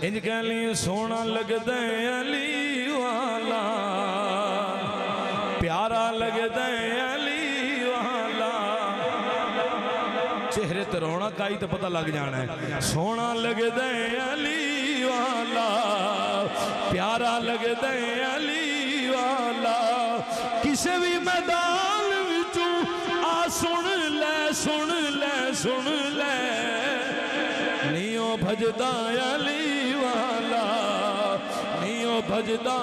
انج کہہ لی سونا لگ دے علی والا پیارا لگ دے علی والا چہرے تے رونا کائی تے پتہ لگ جانا ہے سونا لگ دے علی والا پیارا لگ دے علی والا کسے بھی میدان وچوں آ سن لے سن لے سن لے نیو بھجدا علی والا نیو بھجدا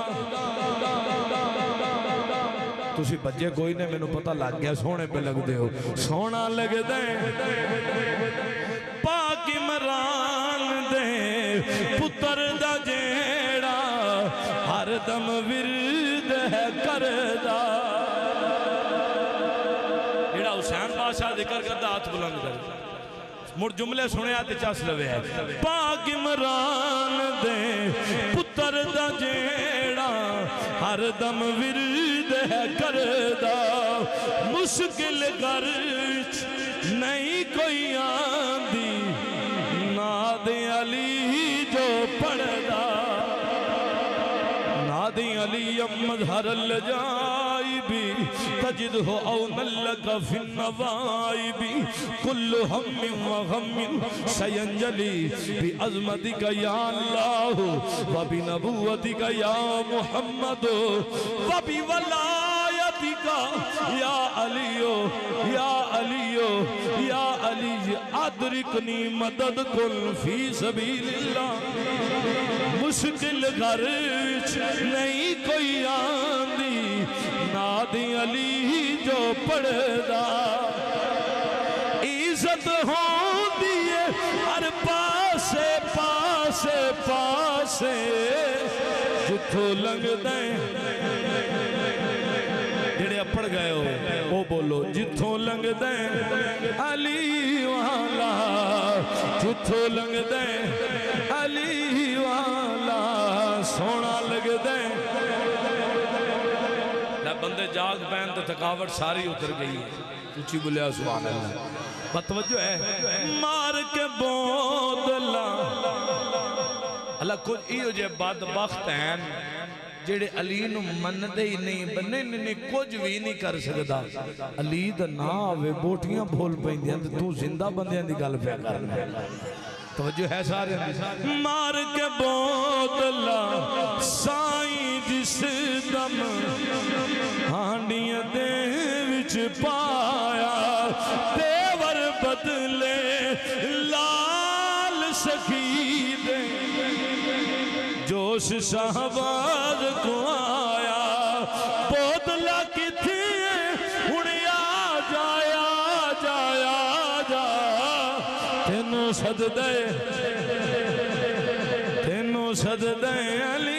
تُسی بجے کوئی نے میں نو پتہ لگ گیا سونے پہ لگ دے ہو سونا لگ دے پاک عمران دے پتر دا جیڑا ہر دم ورد ہے کردہ جیڑا حسین بادشاہ ذکر کرتا ہاتھ بلند کر مر جملے سنے آتے چاس لوے ہے پاک عمران دے پتر دا جیڑا ہر دم ورد ہے کردہ مشکل گرچ نہیں کوئی آندی ناد علی جو پڑھدا ناد علی مظہر الجائبی تجدہ اونا لکا فی النوائبی کل ہم و غم سینجلی بی عظمتک یا اللہ و بی نبوتک یا محمد و بی ولایتک یا علیو یا علیو یا علی ادرکنی مدد کل فی سبیل اللہ مشکل غرچ نہیں کوئی آندی ناد علی جو پڑھدا عزت ہوندی ہے ہر پاسے پاسے پاسے جتھو لنگ دیں جڑے اپڑ گئے ہو وہ بولو جتھو لنگ دیں علی والا جتھو لنگ دیں علی والا سونا لگ دیں بندے جاگ پہن تو تھکاوٹ ساری اتر گئی ہے اچھی بلیا سبحان اللہ بتوجہ ہے مار کے بود اللہ کچھ ایو جے بدبخت ہیں جیڑے علی نو من دے ہی نہیں بنے نہیں کچھ بھی نہیں کر سکتا علی دا نا آوے بوٹیاں بھول پہن دیا تو زندہ بندیاں دی گل پہ کرنا توجہ ہے سارے مار کے بوتلا سائیں جس دم ہانڈیاں دے وچ پایا دیور بدلے لال سخی دے جوش شہباز کو آیا بوتلا کتھی ہنیا جایا جایا جا تینوں صد دے علی